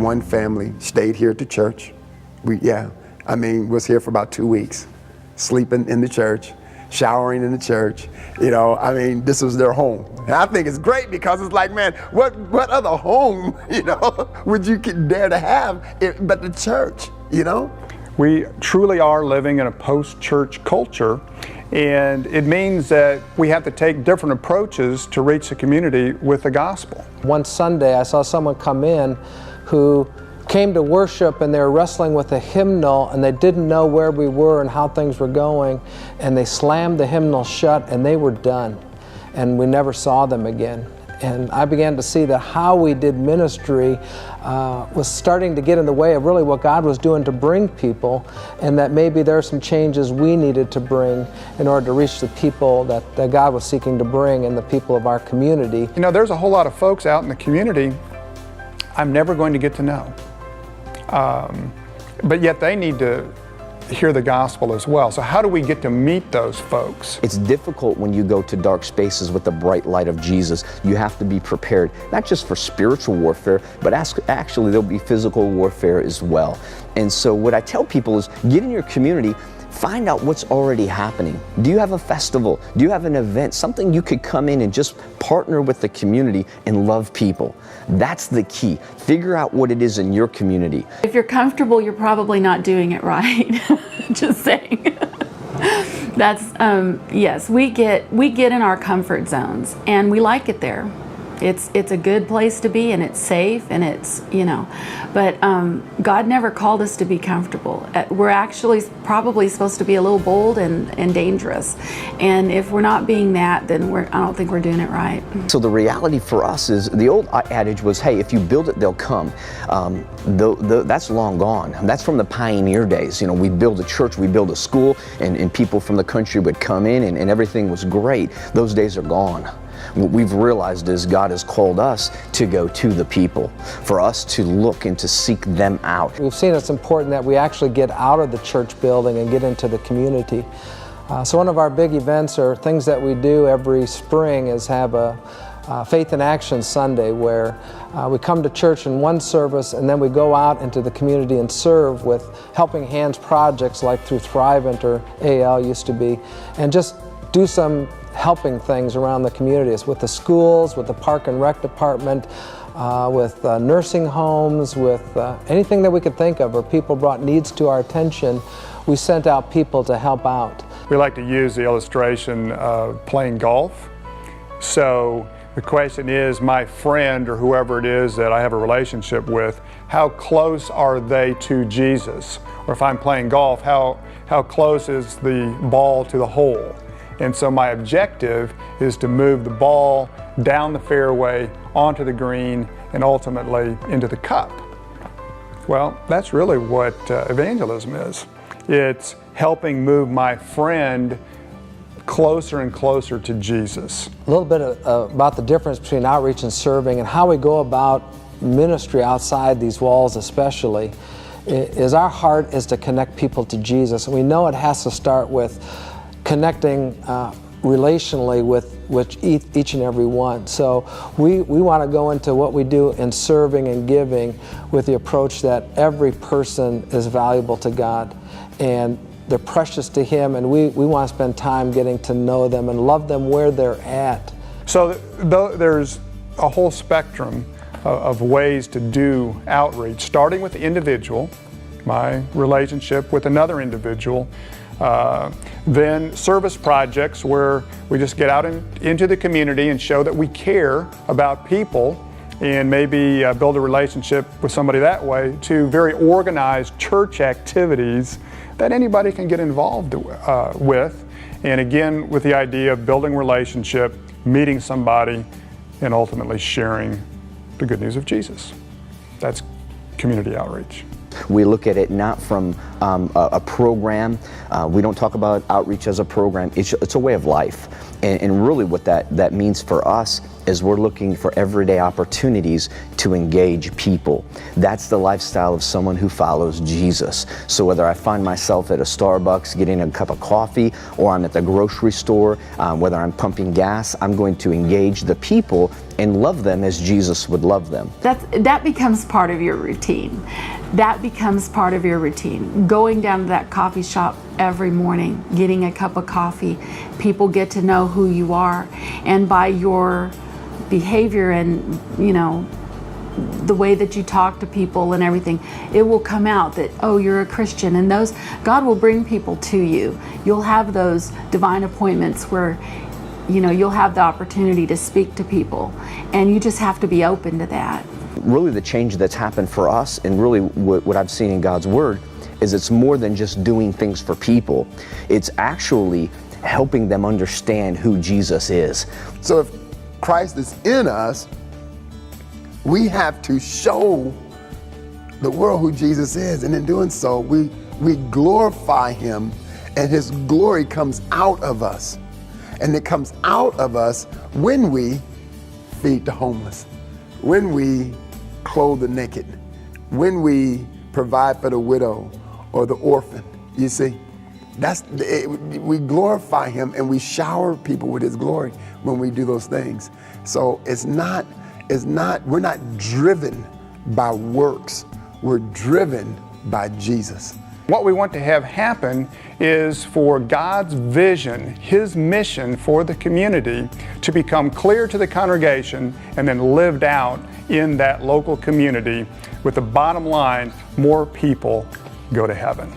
one family stayed here at the church. Was here for about 2 weeks, sleeping in the church, showering in the church. This was their home. And I think it's great because it's like, man, what other home, would you dare to have but the church, We truly are living in a post-church culture, and it means that we have to take different approaches to reach the community with the gospel. One Sunday I saw someone come in who came to worship, and they were wrestling with a hymnal, and they didn't know where we were and how things were going, and they slammed the hymnal shut and they were done, and we never saw them again. And I began to see that how we did ministry was starting to get in the way of really what God was doing to bring people, and that maybe there are some changes we needed to bring in order to reach the people that God was seeking to bring and the people of our community. There's a whole lot of folks out in the community I'm never going to get to know. But yet they need to hear the gospel as well. So how do we get to meet those folks? It's difficult when you go to dark spaces with the bright light of Jesus. You have to be prepared, not just for spiritual warfare, but actually there'll be physical warfare as well. And so what I tell people is get in your community, find out what's already happening. Do you have a festival? Do you have an event? Something you could come in and just partner with the community and love people. That's the key. Figure out what it is in your community. If you're comfortable, you're probably not doing it right. Just saying. That's, yes, we get in our comfort zones and we like it there. It's a good place to be, and it's safe, and it's, but God never called us to be comfortable. We're actually probably supposed to be a little bold and dangerous. And if we're not being that, then I don't think we're doing it right. So the reality for us is, the old adage was, hey, if you build it, they'll come. That's long gone. That's from the pioneer days. We'd build a church, we'd build a school, and people from the country would come in, and everything was great. Those days are gone. What we've realized is God has called us to go to the people, for us to look and to seek them out. We've seen it's important that we actually get out of the church building and get into the community. So one of our big events, or things that we do every spring, is have a Faith in Action Sunday, where we come to church in one service and then we go out into the community and serve with Helping Hands projects like through Thrivent, or AL used to be, and just do some helping things around the communities, with the schools, with the Park and Rec Department, with nursing homes, with anything that we could think of, or people brought needs to our attention. We sent out people to help out. We like to use the illustration of playing golf. So the question is, my friend or whoever it is that I have a relationship with, how close are they to Jesus? Or if I'm playing golf, how close is the ball to the hole? And so my objective is to move the ball down the fairway, onto the green, and ultimately into the cup. Well, that's really what evangelism is. It's helping move my friend closer and closer to Jesus. A little bit about the difference between outreach and serving, and how we go about ministry outside these walls especially, is our heart is to connect people to Jesus. And we know it has to start with connecting relationally with each and every one. So we want to go into what we do in serving and giving with the approach that every person is valuable to God, and they're precious to Him, and we want to spend time getting to know them and love them where they're at. So there's a whole spectrum of ways to do outreach, starting with the individual, my relationship with another individual, then service projects where we just get out into the community and show that we care about people, and maybe build a relationship with somebody that way, to very organized church activities that anybody can get involved with. And again, with the idea of building relationship, meeting somebody, and ultimately sharing the good news of Jesus. That's community outreach. We look at it not from a program. We don't talk about outreach as a program. It's a way of life. And really what that means for us is we're looking for everyday opportunities to engage people. That's the lifestyle of someone who follows Jesus. So whether I find myself at a Starbucks getting a cup of coffee, or I'm at the grocery store, whether I'm pumping gas, I'm going to engage the people and love them as Jesus would love them. That becomes part of your routine. That becomes part of your routine. Going down to that coffee shop every morning, getting a cup of coffee, people get to know who you are, and by your behavior and, you know, the way that you talk to people and everything, it will come out that, oh, you're a Christian, and those, God will bring people to you. You'll have those divine appointments where, you know, you'll have the opportunity to speak to people, and you just have to be open to that. Really the change that's happened for us, and really what I've seen in God's Word, is it's more than just doing things for people. It's actually helping them understand who Jesus is. So if Christ is in us, we have to show the world who Jesus is, and in doing so, we glorify him, and his glory comes out of us. And it comes out of us when we feed the homeless, when we clothe the naked, when we provide for the widow or the orphan. You see, we glorify him, and we shower people with his glory when we do those things. So we're not driven by works. We're driven by Jesus. What we want to have happen is for God's vision, his mission for the community, to become clear to the congregation and then lived out in that local community, with the bottom line, more people go to heaven.